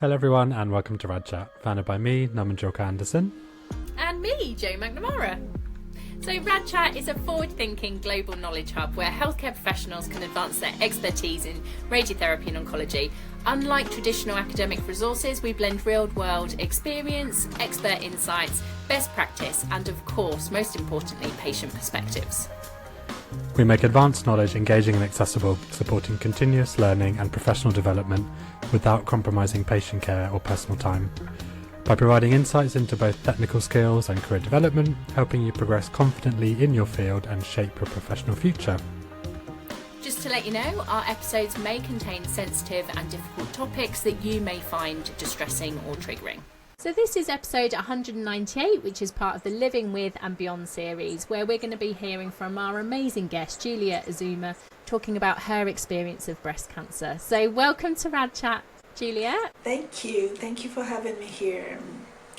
Hello everyone and welcome to Rad Chat, founded by me, Julka-Anderson. And me, Jo McNamara. So Rad Chat is a forward-thinking global knowledge hub where healthcare professionals can advance their expertise in radiotherapy and oncology. Unlike traditional academic resources, we blend real-world experience, expert insights, best practice, and of course, most importantly, patient perspectives. We make advanced knowledge engaging and accessible, supporting continuous learning and professional development without compromising patient care or personal time. By providing insights into both technical skills and career development, helping you progress confidently in your field and shape your professional future. Just to let you know, our episodes may contain sensitive and difficult topics that you may find distressing or triggering. So this is episode 198, which is part of the Living With and Beyond series, where we're going to be hearing from our amazing guest, Juliet Uzoma, talking about her experience of breast cancer. So welcome to Rad Chat, Juliet. Thank you. Thank you for having me here.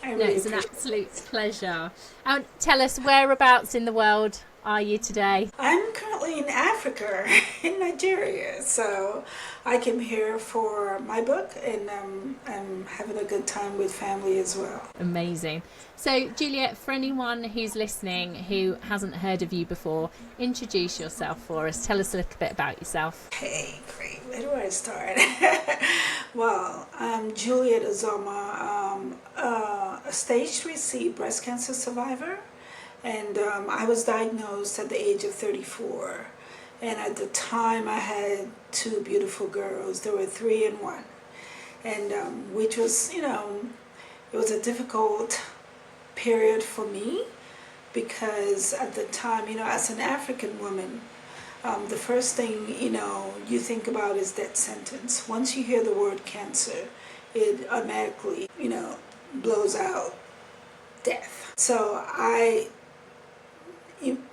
It's an absolute pleasure. Tell us, whereabouts in the world are you today? I'm currently in Africa, in Nigeria. So I came here for my book and I'm having a good time with family as well. Amazing. So Juliet, for anyone who's listening who hasn't heard of you before, introduce yourself for us. Tell us a little bit about yourself. Okay, great. Where do I start? Well, I'm Juliet Uzoma, a stage 3C breast cancer survivor. And I was diagnosed at the age of 34. And at the time I had two beautiful girls. There were 3 and 1. And which was, it was a difficult period for me because at the time, as an African woman, the first thing, you think about is death sentence. Once you hear the word cancer, it automatically, blows out death. So I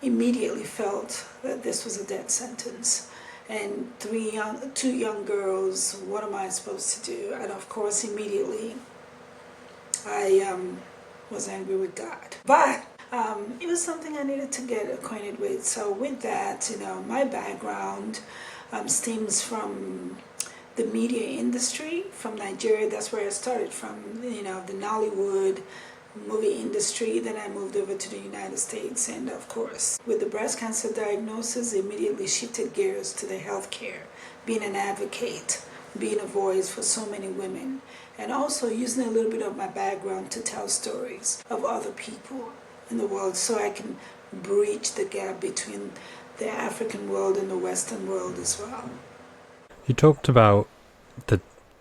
immediately felt that this was a death sentence. And two young girls, what am I supposed to do? And of course, immediately, I was angry with God. But it was something I needed to get acquainted with. So with that, my background stems from the media industry, from Nigeria. That's where I started from, the Nollywood movie industry. Then I moved over to the United States, and of course with the breast cancer diagnosis immediately shifted gears to the healthcare, being an advocate, being a voice for so many women, and also using a little bit of my background to tell stories of other people in the world so I can bridge the gap between the African world and the Western world as well. You talked about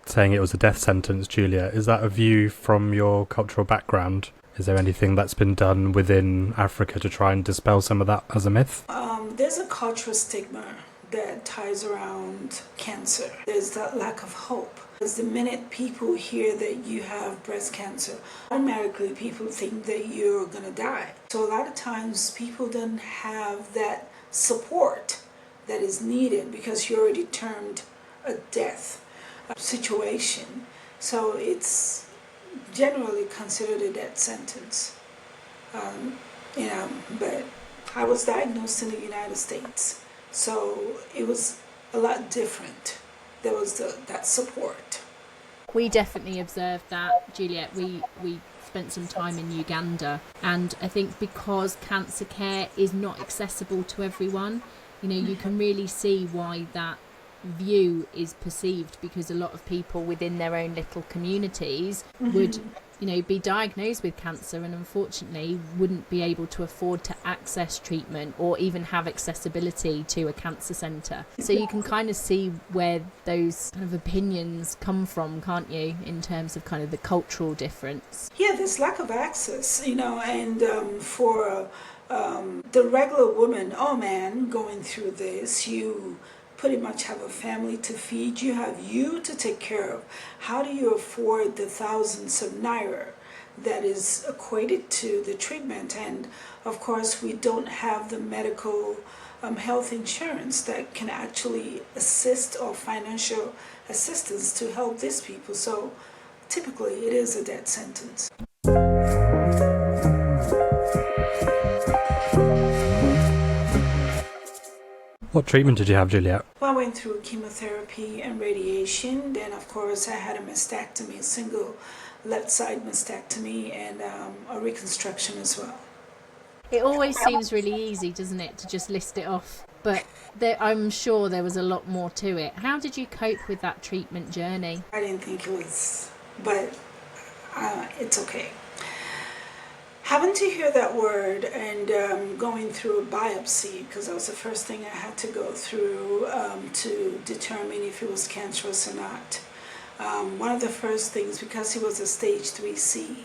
saying it was a death sentence, Julia. Is that a view from your cultural background? Is there anything that's been done within Africa to try and dispel some of that as a myth? There's a cultural stigma that ties around cancer. There's that lack of hope. Because the minute people hear that you have breast cancer, automatically people think that you're going to die. So a lot of times people don't have that support that is needed because you're already termed a death situation. So it's generally considered a death sentence. But I was diagnosed in the United States, so it was a lot different. There was that support. We definitely observed that, Juliet. We spent some time in Uganda, and I think because cancer care is not accessible to everyone, you can really see why that view is perceived, because a lot of people within their own little communities would be diagnosed with cancer and unfortunately wouldn't be able to afford to access treatment or even have accessibility to a cancer centre. So you can kind of see where those kind of opinions come from, can't you, in terms of kind of the cultural difference? Yeah, there's lack of access, and for the regular woman or man going through this, you pretty much have a family to feed, you have you to take care of. How do you afford the thousands of naira that is equated to the treatment? And of course we don't have the medical health insurance that can actually assist or financial assistance to help these people. So typically it is a death sentence. What treatment did you have, Juliet? Well, I went through chemotherapy and radiation. Then, of course, I had a mastectomy, a single left side mastectomy, and a reconstruction as well. It always seems really easy, doesn't it, to just list it off? But I'm sure there was a lot more to it. How did you cope with that treatment journey? I didn't think it was, but it's okay. Having to hear that word and going through a biopsy, because that was the first thing I had to go through to determine if it was cancerous or not. One of the first things, because it was a stage 3C,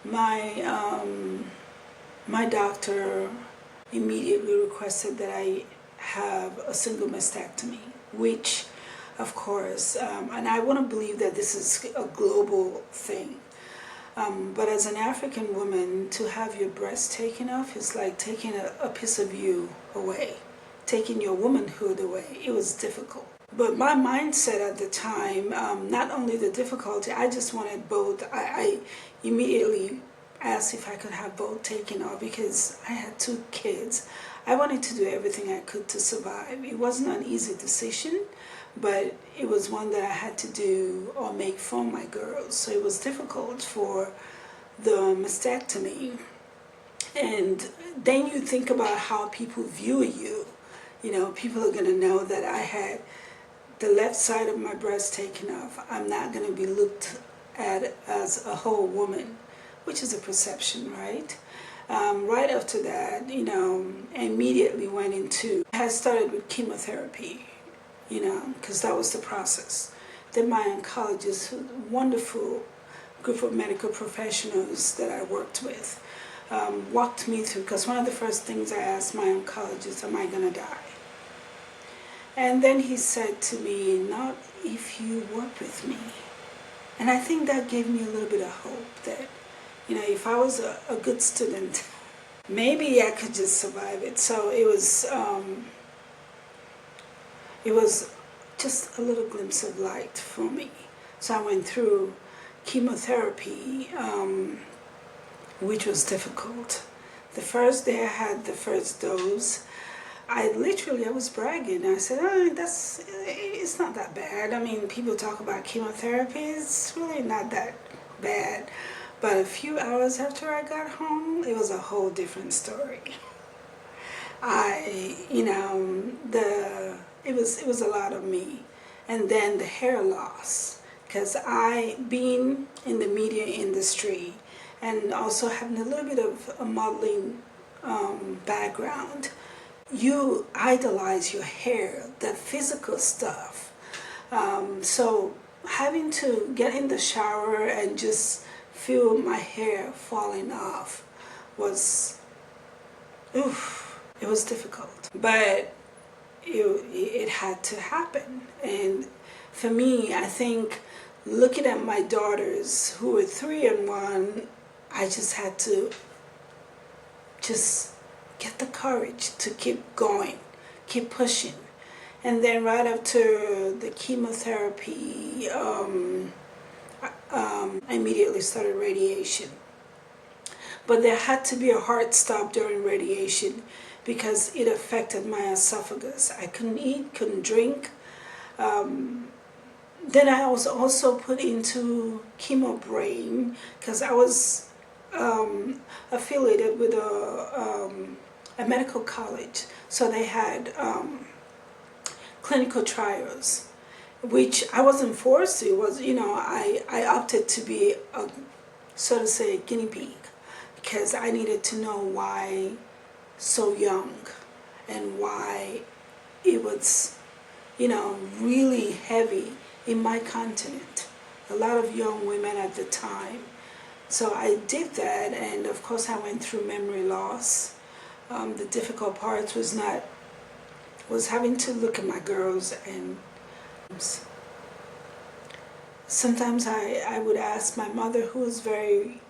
my doctor immediately requested that I have a single mastectomy, which, of course, and I want to believe that this is a global thing. But as an African woman, to have your breast taken off is like taking a piece of you away, taking your womanhood away. It was difficult. But my mindset at the time, not only the difficulty, I just wanted both. I immediately asked if I could have both taken off because I had 2 kids. I wanted to do everything I could to survive. It wasn't an easy decision, but it was one that I had to do or make for my girls. So it was difficult for the mastectomy. And then you think about how people view you. You know, people are going to know that I had the left side of my breast taken off. I'm not going to be looked at as a whole woman, which is a perception, right? Right after that, you know, I immediately went into, I had started with chemotherapy, you know, because that was the process. Then my oncologist, a wonderful group of medical professionals that I worked with, walked me through, because one of the first things I asked my oncologist, am I going to die? And then he said to me, not if you work with me. And I think that gave me a little bit of hope that, you know, if I was a good student, maybe I could just survive it. So it was just a little glimpse of light for me. So I went through chemotherapy, which was difficult. The first day I had the first dose, I was bragging. I said, it's not that bad. I mean, people talk about chemotherapy, it's really not that bad. But a few hours after I got home, it was a whole different story. It was a lot of me. And then the hair loss, because being in the media industry and also having a little bit of a modeling background, you idolize your hair, the physical stuff. So having to get in the shower and just feel my hair falling off was, it was difficult. But it had to happen. And for me, I think looking at my daughters who were 3 and 1, I just had to just get the courage to keep going, keep pushing. And then right after the chemotherapy, I immediately started radiation. But there had to be a hard stop during radiation because it affected my esophagus. I couldn't eat, couldn't drink. Then I was also put into chemo brain because I was affiliated with a medical college. So they had clinical trials, which I wasn't forced to. It was, I opted to be so to say, guinea pig because I needed to know why so young and why it was, really heavy in my continent. A lot of young women at the time. So I did that, and of course I went through memory loss. The difficult part was having to look at my girls, and sometimes I would ask my mother, who was very,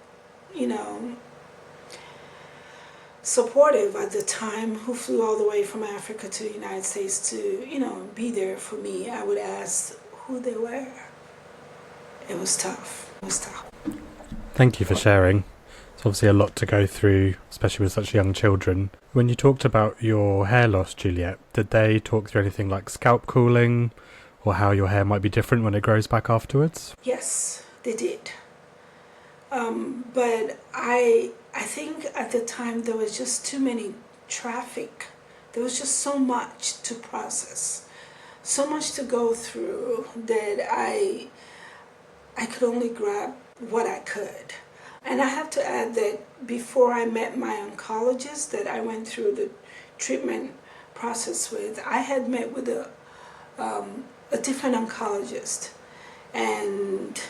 supportive at the time, who flew all the way from Africa to the United States to, be there for me. I would ask who they were. It was tough. Thank you for sharing. It's obviously a lot to go through, especially with such young children. When you talked about your hair loss, Juliet, did they talk through anything like scalp cooling or how your hair might be different when it grows back afterwards? Yes, they did. But I think at the time there was just too many traffic. There was just so much to process, so much to go through that I could only grab what I could. And I have to add that before I met my oncologist that I went through the treatment process with, I had met with a different oncologist, and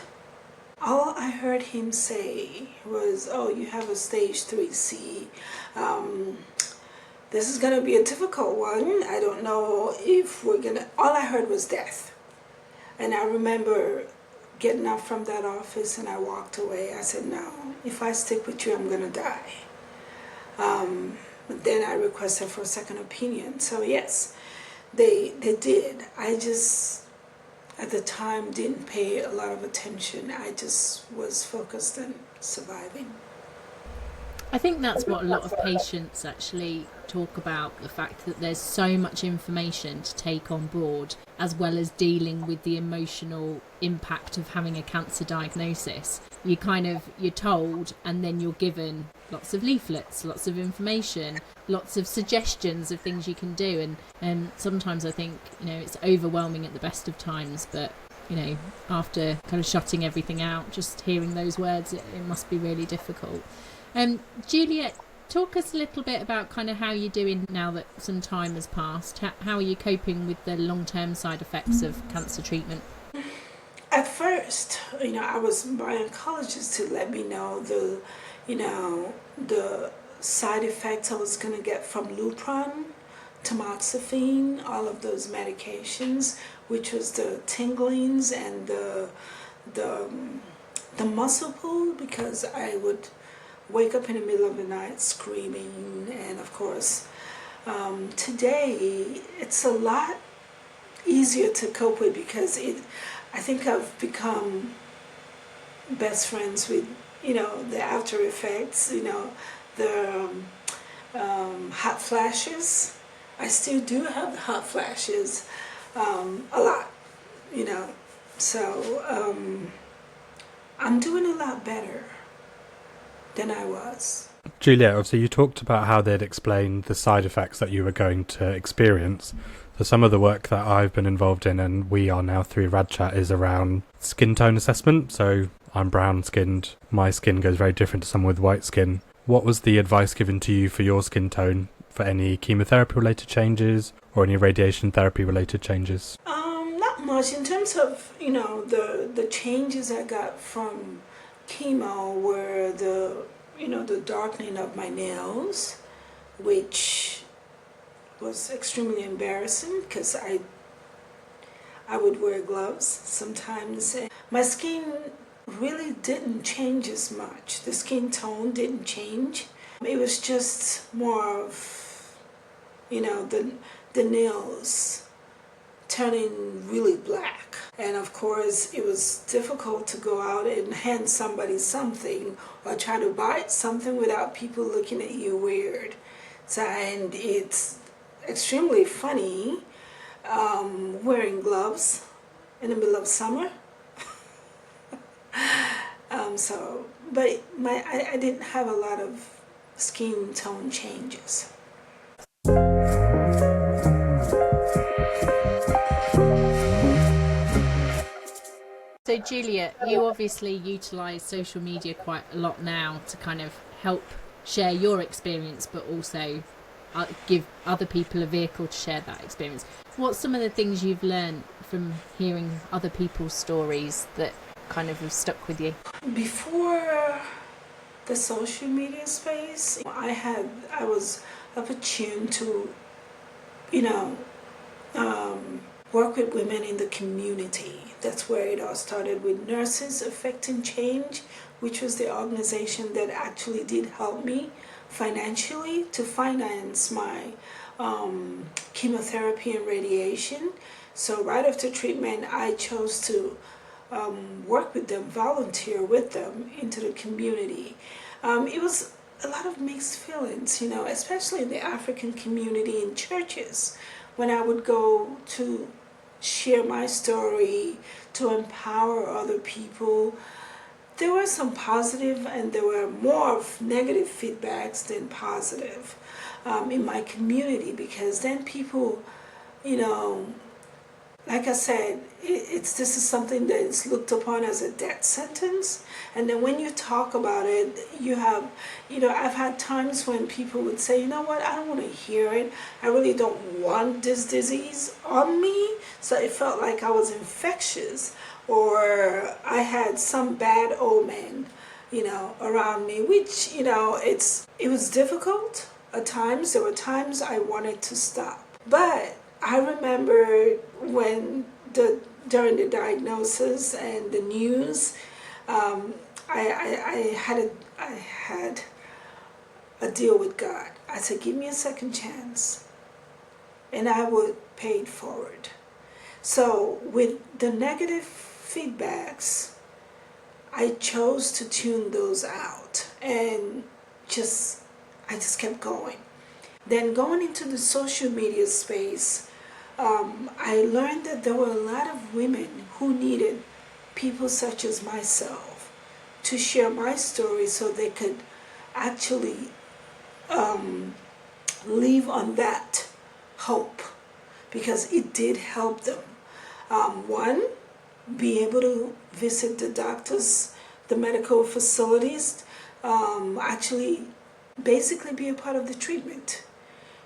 all I heard him say was, "Oh, you have a stage 3C. This is going to be a difficult one. I don't know if we're going to..." All I heard was death. And I remember getting up from that office and I walked away. I said, "No, if I stick with you, I'm going to die." But then I requested for a second opinion. So yes, they did. I just, at the time, didn't pay a lot of attention. I just was focused on surviving. I think that's what a lot of patients actually talk about, the fact that there's so much information to take on board, as well as dealing with the emotional impact of having a cancer diagnosis. You're told, and then you're given lots of leaflets, lots of information, lots of suggestions of things you can do, and sometimes I think, it's overwhelming at the best of times, but after kind of shutting everything out, just hearing those words, it must be really difficult. Juliet, talk us a little bit about kind of how you're doing now that some time has passed. How are you coping with the long-term side effects of cancer treatment? At first, my oncologist to let me know the side effects I was going to get from Lupron, tamoxifen, all of those medications, which was the tinglings and the muscle pull, because I would wake up in the middle of the night screaming. And of course, today it's a lot easier to cope with, because I think I've become best friends with the after effects, the hot flashes. I still do have the hot flashes a lot, so I'm doing a lot better than I was. Juliet, obviously you talked about how they'd explained the side effects that you were going to experience. So some of the work that I've been involved in, and we are now through RadChat, is around skin tone assessment. So I'm brown skinned, my skin goes very different to someone with white skin. What was the advice given to you for your skin tone, for any chemotherapy related changes or any radiation therapy related changes? Not much. In terms of the changes I got from chemo were the darkening of my nails, which was extremely embarrassing because I would wear gloves sometimes. My skin really didn't change as much. The skin tone didn't change. It was just more of the nails turning really black. And of course, it was difficult to go out and hand somebody something or try to buy something without people looking at you weird. So, and it's extremely funny wearing gloves in the middle of summer. But I didn't have a lot of skin tone changes. So Juliet, you obviously utilise social media quite a lot now to kind of help share your experience, but also give other people a vehicle to share that experience. What's some of the things you've learned from hearing other people's stories that kind of have stuck with you? Before the social media space, I was opportune to, work with women in the community. That's where it all started, with Nurses Affecting Change, which was the organization that actually did help me financially to finance my chemotherapy and radiation. So right after treatment, I chose to work with them, volunteer with them into the community. It was a lot of mixed feelings, especially in the African community in churches. When I would go to share my story, to empower other people, there were some positive and there were more of negative feedbacks than positive in my community, because then people, like I said, this is something that is looked upon as a death sentence. And then when you talk about it, I've had times when people would say, you know what, I don't want to hear it. I really don't want this disease on me. So it felt like I was infectious, or I had some bad omen, around me, which, it was difficult at times. There were times I wanted to stop. But I remember during the diagnosis and the news, I had a deal with God. I said, give me a second chance, and I would pay it forward. So with the negative feedbacks, I chose to tune those out, and I just kept going. Then going into the social media space, I learned that there were a lot of women who needed people such as myself to share my story so they could actually live on that hope, because it did help them. One, be able to visit the doctors, the medical facilities, actually basically be a part of the treatment.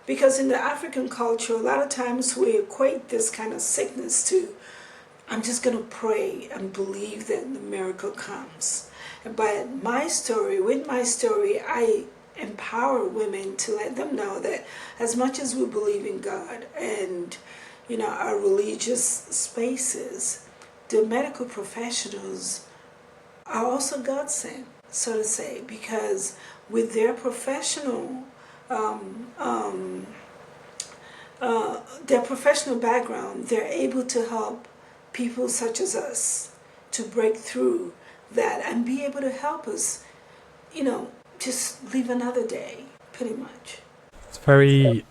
Because in the African culture, a lot of times we equate this kind of sickness to, I'm just going to pray and believe that the miracle comes. But with my story, I empower women to let them know that as much as we believe in God and, our religious spaces, the medical professionals are also God sent, so to say, because with their professional background, they're able to help people such as us to break through that and be able to help us, just live another day, pretty much. It's very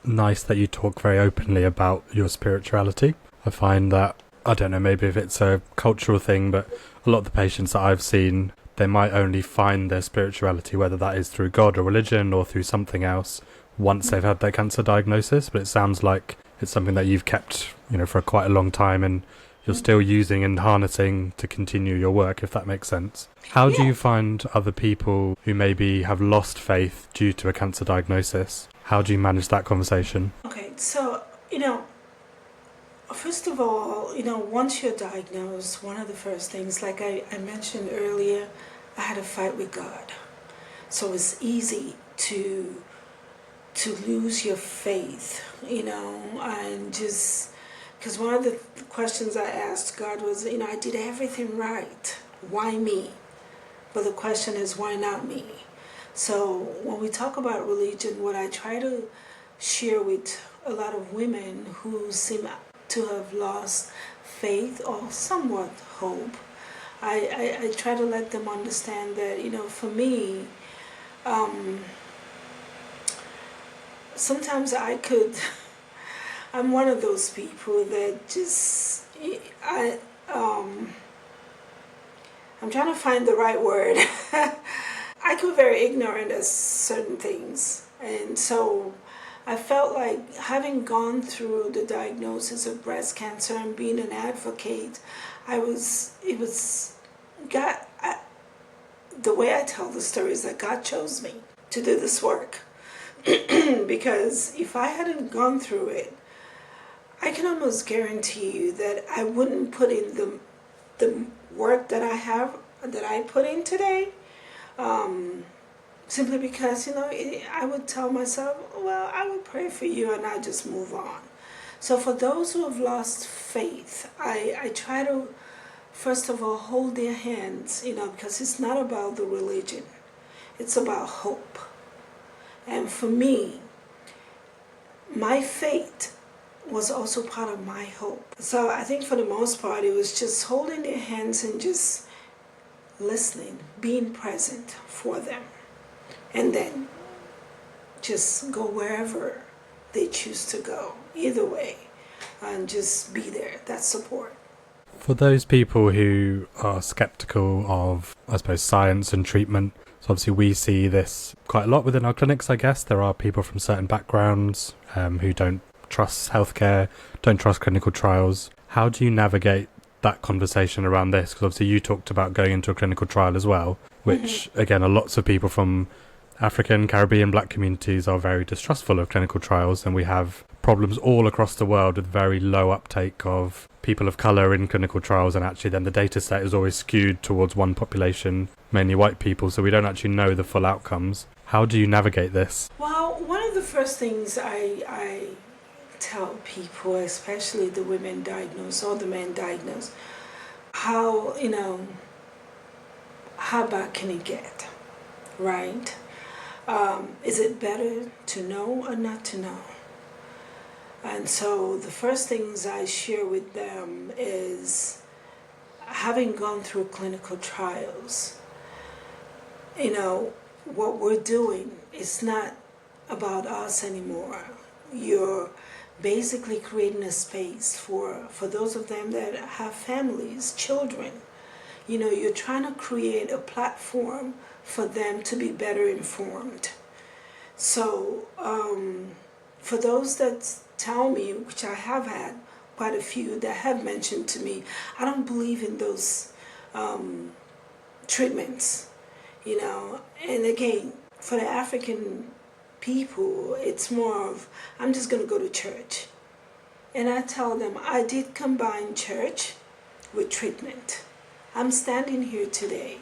nice that you talk very openly about your spirituality. I find that, I don't know, maybe if it's a cultural thing, but a lot of the patients that I've seen, they might only find their spirituality, whether that is through God or religion or through something else, once they've had their cancer diagnosis. But it sounds like it's something that you've kept, for quite a long time, and you're still using and harnessing to continue your work, if that makes sense. How do you find other people who maybe have lost faith due to a cancer diagnosis? How do you manage that conversation? Okay, so, first of all, once you're diagnosed, one of the first things, like I mentioned earlier, I had a fight with God. So it's easy to lose your faith, and just, because one of the questions I asked God was, I did everything right. Why me? But the question is, why not me? So when we talk about religion, what I try to share with a lot of women who seem to have lost faith or somewhat hope, I try to let them understand that, for me, sometimes I'm one of those people that just, I'm trying to find the right word. I could be very ignorant of certain things. And so I felt like, having gone through the diagnosis of breast cancer and being an advocate, the way I tell the story is that God chose me to do this work. Because if I hadn't gone through it, I can almost guarantee you that I wouldn't put in the work that I put in today. Simply because, I would tell myself, well, I will pray for you and I'll just move on. So for those who have lost faith, I try to, first of all, hold their hands, because it's not about the religion. It's about hope. And for me, my faith was also part of my hope. So I think for the most part, it was just holding their hands and just listening, being present for them, and then just go wherever they choose to go, either way, and just be there, that support. For those people who are skeptical of, I suppose, science and treatment, so obviously we see this quite a lot within our clinics, I guess. There are people from certain backgrounds who don't trust healthcare, don't trust clinical trials. How do you navigate that conversation around this? Because obviously you talked about going into a clinical trial as well, which, again, are lots of people from African, Caribbean, Black communities are very distrustful of clinical trials, and we have problems all across the world with very low uptake of people of colour in clinical trials, and actually then the data set is always skewed towards one population, mainly white people, so we don't actually know the full outcomes. How do you navigate this? Well, one of the first things I tell people, especially the women diagnosed or the men diagnosed, how bad can it get, right? Is it better to know or not to know? And so the first things I share with them is, having gone through clinical trials, what we're doing is not about us anymore. You're basically creating a space for those of them that have families, children. You're trying to create a platform for them to be better informed. So for those that tell me, which I have had quite a few that have mentioned to me, I don't believe in those treatments, and again, for the African people, it's more of, I'm just going to go to church. And I tell them, I did combine church with treatment. I'm standing here today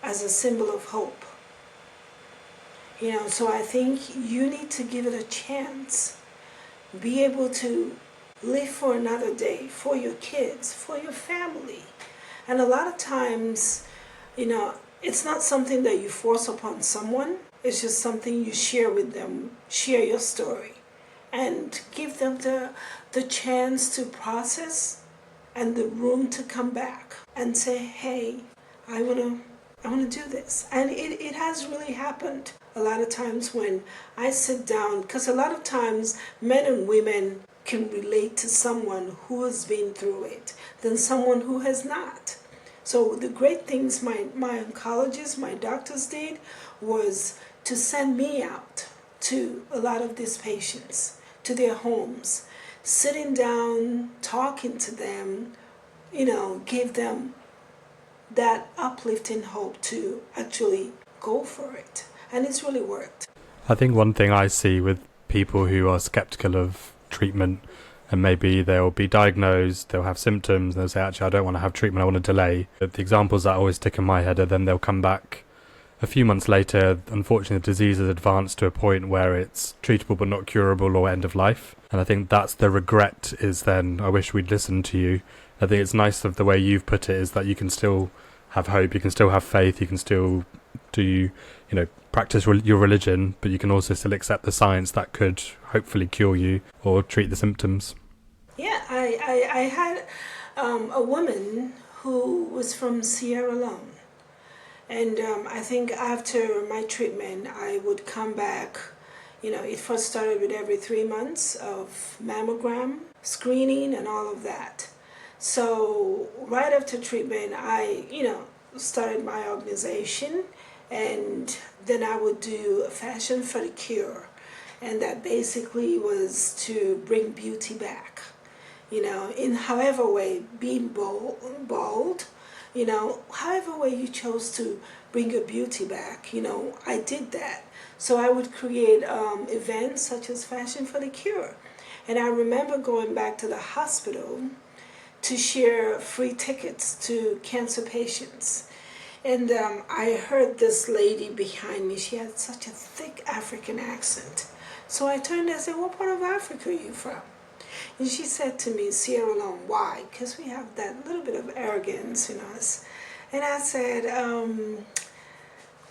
as a symbol of hope. So I think you need to give it a chance. Be able to live for another day, for your kids, for your family. And a lot of times, it's not something that you force upon someone. It's just something you share with them, share your story, and give them the chance to process and the room to come back and say, hey, I want to do this. And it has really happened a lot of times when I sit down, because a lot of times men and women can relate to someone who has been through it than someone who has not. So the great things my oncologists, my doctors did was to send me out to a lot of these patients, to their homes, sitting down, talking to them, give them that uplifting hope to actually go for it. And it's really worked. I think one thing I see with people who are skeptical of treatment, and maybe they'll be diagnosed, they'll have symptoms, and they'll say, actually, I don't want to have treatment, I want to delay. But the examples that always stick in my head are then they'll come back a few months later, unfortunately the disease has advanced to a point where it's treatable but not curable or end of life. And I think that's the regret, is then, I wish we'd listened to you. I think it's nice of the way you've put it, is that you can still have hope, you can still have faith, you can still do, practice your religion, but you can also still accept the science that could hopefully cure you or treat the symptoms. Yeah, I had a woman who was from Sierra Leone. And I think after my treatment, I would come back. It first started with every 3 months of mammogram, screening, and all of that. So right after treatment, I, started my organization, and then I would do a Fashion for the Cure. And that basically was to bring beauty back, in however way, being bold, however way you chose to bring your beauty back, I did that. So I would create events such as Fashion for the Cure. And I remember going back to the hospital to share free tickets to cancer patients. And I heard this lady behind me. She had such a thick African accent. So I turned and said, what part of Africa are you from? And she said to me, Sierra Leone. Why? Because we have that little bit of arrogance in us. And I said,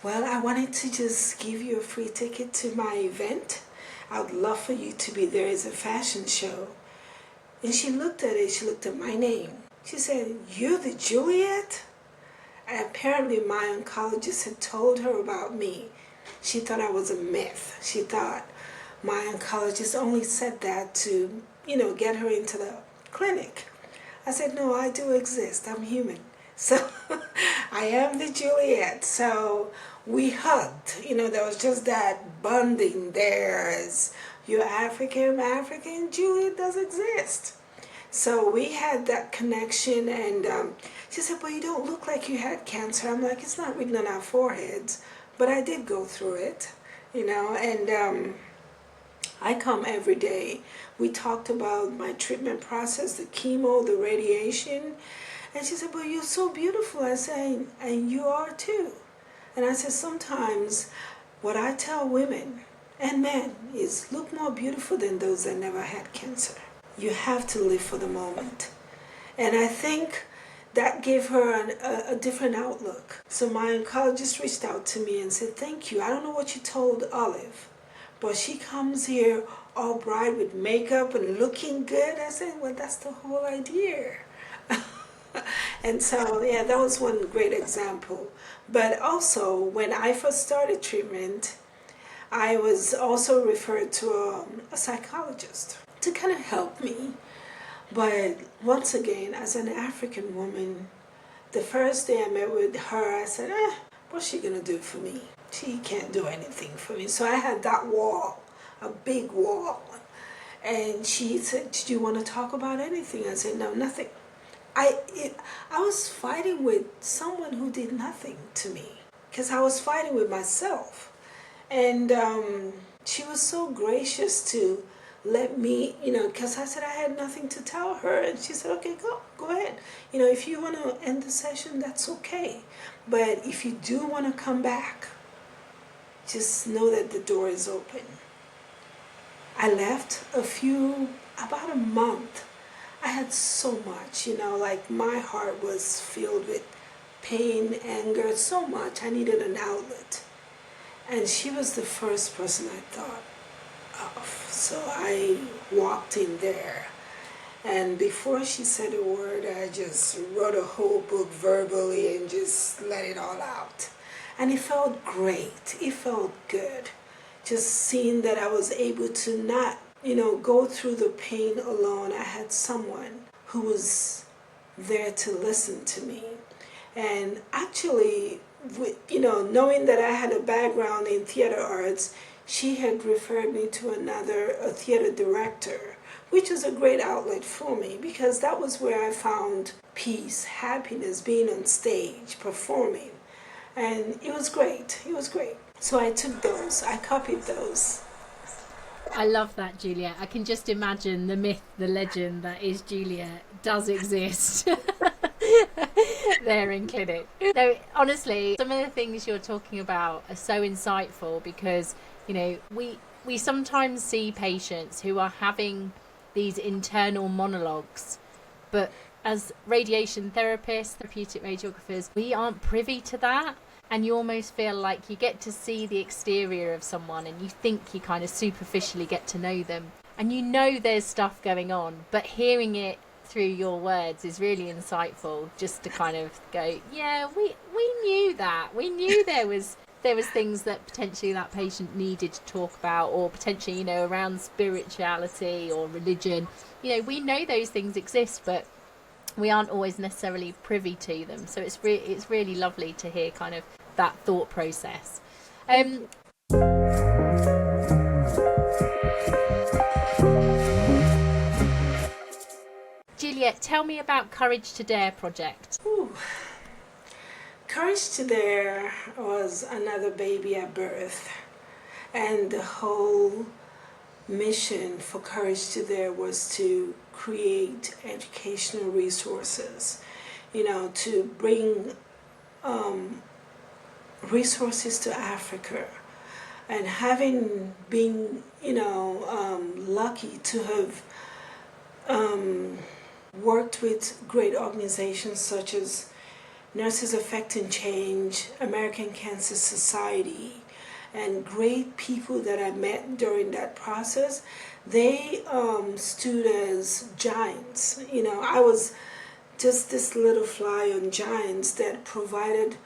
well, I wanted to just give you a free ticket to my event. I would love for you to be there. It's a fashion show. And she looked at it. She looked at my name. She said, you're the Juliet? And apparently my oncologist had told her about me. She thought I was a myth. She thought my oncologist only said that to, get her into the clinic. I said, no, I do exist. I'm human. So I am the Juliet. So we hugged. There was just that bonding there as you're African, I'm African, Juliet does exist. So we had that connection, and she said, well, you don't look like you had cancer. I'm like, it's not written on our foreheads, but I did go through it, and I come every day. We talked about my treatment process, the chemo, the radiation, and she said, well, you're so beautiful. I said, and you are too. And I said, sometimes what I tell women and men is look more beautiful than those that never had cancer. You have to live for the moment. And I think that gave her a different outlook. So my oncologist reached out to me and said, thank you. I don't know what you told Olive, but she comes here all bright with makeup and looking good. I said, well, that's the whole idea. And so, yeah, that was one great example. But also, when I first started treatment, I was also referred to a psychologist to kind of help me. But once again, as an African woman, the first day I met with her, I said, what's she going to do for me? She can't do anything for me. So I had that wall, a big wall. And she said, did you want to talk about anything? I said, no, nothing. I was fighting with someone who did nothing to me because I was fighting with myself. And she was so gracious to let me, because I said I had nothing to tell her. And she said, okay, go ahead. If you want to end the session, that's okay. But if you do want to come back, just know that the door is open. I left about a month. I had so much, like my heart was filled with pain, anger, so much. I needed an outlet. And she was the first person I thought of. So I walked in there. And before she said a word, I just wrote a whole book verbally and just let it all out. And it felt great. It felt good. Just seeing that I was able to not, go through the pain alone. I had someone who was there to listen to me. And actually, knowing that I had a background in theater arts, she had referred me to a theater director, which was a great outlet for me because that was where I found peace, happiness, being on stage, performing. And it was great. It was great. So I took those. I copied those. I love that, Juliet. I can just imagine the myth, the legend that is Juliet does exist there in clinic. No, honestly, some of the things you're talking about are so insightful because, we sometimes see patients who are having these internal monologues, but as radiation therapists, therapeutic radiographers, we aren't privy to that. And you almost feel like you get to see the exterior of someone and you think you kind of superficially get to know them. And there's stuff going on, but hearing it through your words is really insightful just to kind of go, yeah, we knew that. We knew there was things that potentially that patient needed to talk about or potentially, around spirituality or religion. We know those things exist, but we aren't always necessarily privy to them. So it's really lovely to hear kind of that thought process. Juliet, tell me about Courage to Dare project. Ooh. Courage to Dare was another baby at birth. And the whole mission for Courage to Dare was to create educational resources, to bring resources to Africa. And having been, lucky to have worked with great organizations such as Nurses Affecting Change, American Cancer Society, and great people that I met during that process, they stood as giants. I was just this little fly on giants that provided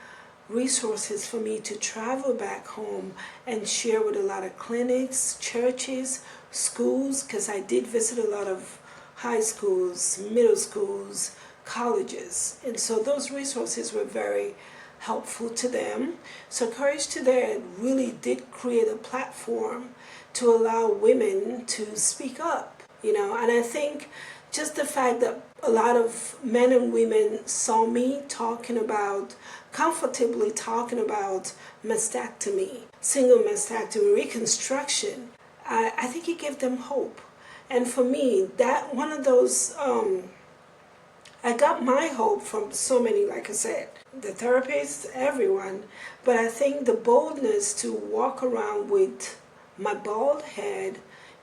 resources for me to travel back home and share with a lot of clinics, churches, schools, because I did visit a lot of high schools, middle schools, colleges. And so those resources were very helpful to them. So Courage to Dare really did create a platform to allow women to speak up, and I think just the fact that a lot of men and women saw me comfortably talking about mastectomy, single mastectomy, reconstruction, I think it gave them hope. And for me, that one of those, I got my hope from so many, like I said, the therapists, everyone, but I think the boldness to walk around with my bald head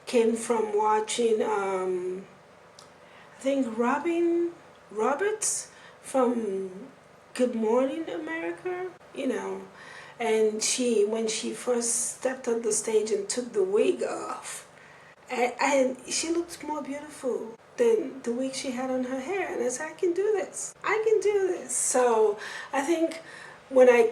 came from watching, I think Robin Roberts from Good Morning America, and when she first stepped on the stage and took the wig off, and she looked more beautiful than the wig she had on her hair. And I said, I can do this. So I think when I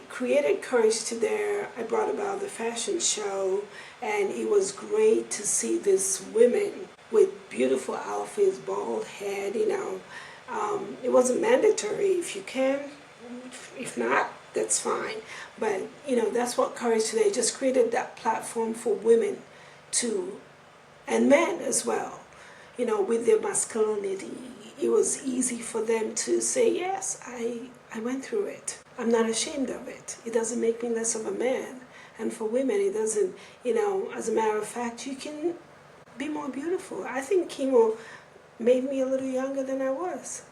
created Courage to Dare, I brought about the fashion show, and it was great to see these women with beautiful outfits, bald head, It wasn't mandatory. If you can, if not, that's fine. But, that's what Courage Today just created, that platform for women and men as well, with their masculinity. It was easy for them to say, yes, I went through it. I'm not ashamed of it. It doesn't make me less of a man. And for women, it doesn't, as a matter of fact, you can be more beautiful. I think chemo made me a little younger than I was.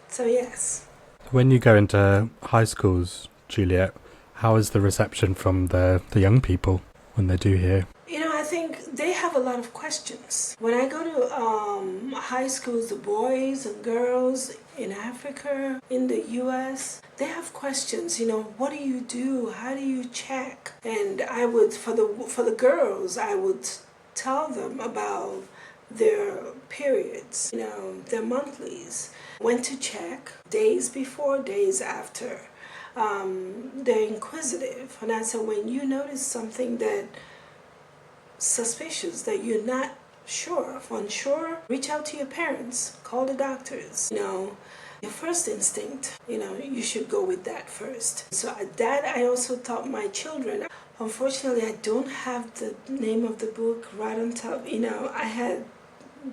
So, yes. When you go into high schools, Juliet, how is the reception from the young people when they do hear? I think they have a lot of questions. When I go to high schools, the boys and girls in Africa, in the U.S., they have questions. What do you do? How do you check? And I would, for the girls, I would tell them about their periods, their monthlies, when to check, days before, days after. They're inquisitive. And I said, when you notice something that suspicious, that you're not unsure, reach out to your parents, call the doctors. Your first instinct, you should go with that first. So that I also taught my children. Unfortunately, I don't have the name of the book right on top. I had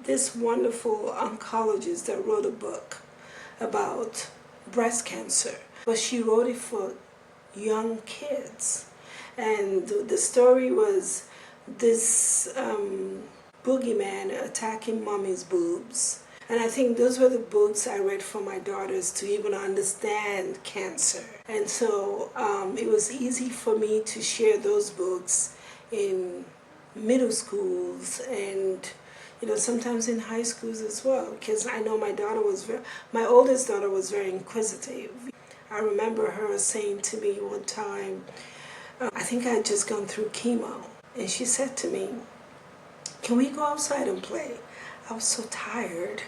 this wonderful oncologist that wrote a book about breast cancer, but she wrote it for young kids. And the story was this boogeyman attacking mommy's boobs. And I think those were the books I read for my daughters to even understand cancer. And so it was easy for me to share those books in middle schools and sometimes in high schools as well, because I know my oldest daughter was very inquisitive. I remember her saying to me one time, I think I had just gone through chemo, and she said to me, can we go outside and play? I was so tired,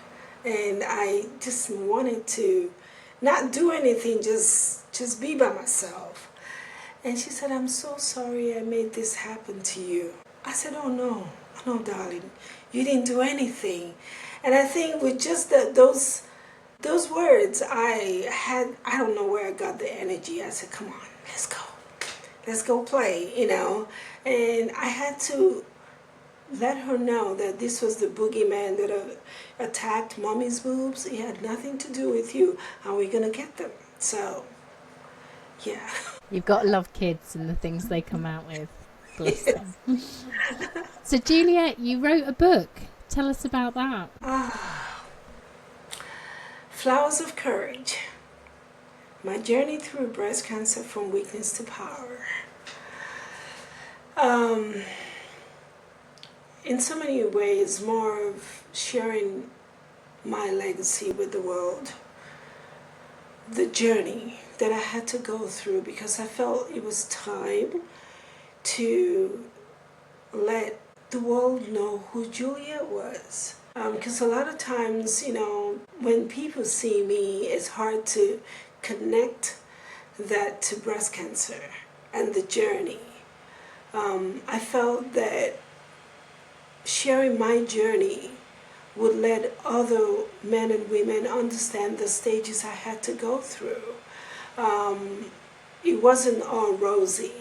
and I just wanted to not do anything, just be by myself. And she said, I'm so sorry I made this happen to you. I said, oh no, darling, you didn't do anything. And I think with just those words, I don't know where I got the energy. I said, come on, let's go play, And I had to let her know that this was the boogeyman that attacked mommy's boobs. It had nothing to do with you. How are we going to get them? So, yeah. You've got to love kids and the things they come out with. Bless them. So, Juliet, you wrote a book. Tell us about that. Flowers of Courage. My journey through breast cancer from weakness to power. In so many ways, more of sharing my legacy with the world. The journey that I had to go through, because I felt it was time to let the world know who Juliet was. Because a lot of times, when people see me, it's hard to connect that to breast cancer and the journey. I felt that sharing my journey would let other men and women understand the stages I had to go through. It wasn't all rosy.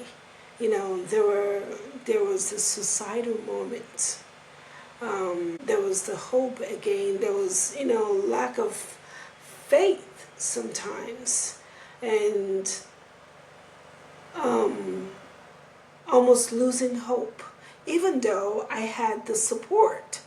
There was the suicidal moments. There was the hope again. There was, lack of faith sometimes. And almost losing hope. Even though I had the support,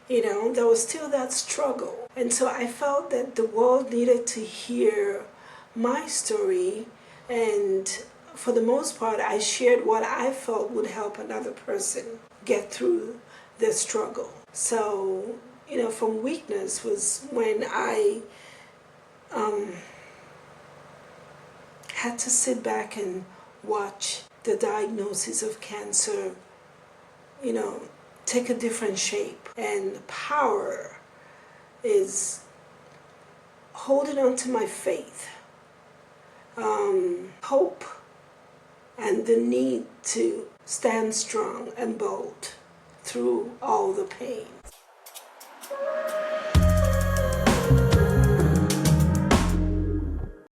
there was still that struggle. And so I felt that the world needed to hear my story, and for the most part, I shared what I felt would help another person get through their struggle. So, from weakness was when I had to sit back and watch the diagnosis of cancer, take a different shape. And power is holding on to my faith, hope, and the need to stand strong and bold through all the pain.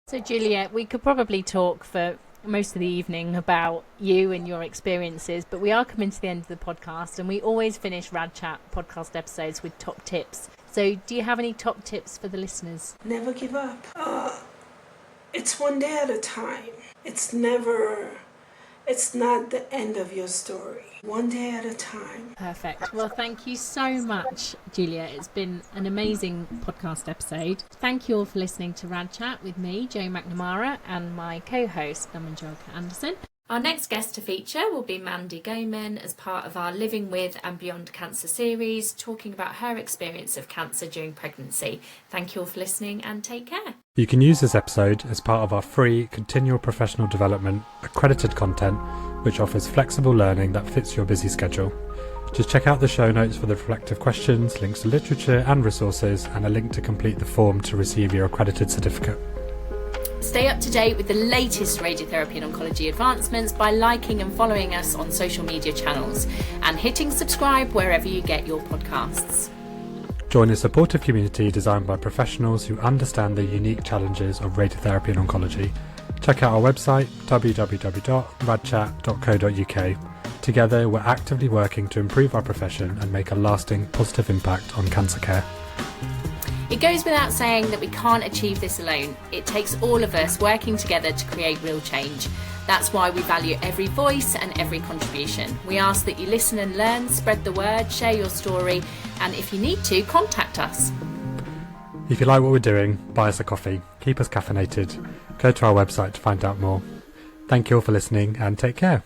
So Juliet, we could probably talk for most of the evening about you and your experiences, but we are coming to the end of the podcast, and we always finish Rad Chat podcast episodes with top tips. So do you have any top tips for the listeners? Never give up. It's one day at a time. It's not the end of your story. One day at a time. Perfect. Well, thank you so much, Juliet. It's been an amazing podcast episode. Thank you all for listening to Rad Chat with me, Jo McNamara, and my co-host, Julka-Anderson. Our next guest to feature will be Mandy Goman as part of our Living With and Beyond Cancer series, talking about her experience of cancer during pregnancy. Thank you all for listening, and take care. You can use this episode as part of our free continual professional development accredited content, which offers flexible learning that fits your busy schedule. Just check out the show notes for the reflective questions, links to literature and resources, and a link to complete the form to receive your accredited certificate. Stay up to date with the latest radiotherapy and oncology advancements by liking and following us on social media channels and hitting subscribe wherever you get your podcasts. Join a supportive community designed by professionals who understand the unique challenges of radiotherapy and oncology. Check out our website www.radchat.co.uk. Together, we're actively working to improve our profession and make a lasting positive impact on cancer care. It goes without saying that we can't achieve this alone. It takes all of us working together to create real change. That's why we value every voice and every contribution. We ask that you listen and learn, spread the word, share your story, and if you need to, contact us. If you like what we're doing, buy us a coffee, keep us caffeinated, go to our website to find out more. Thank you all for listening, and take care.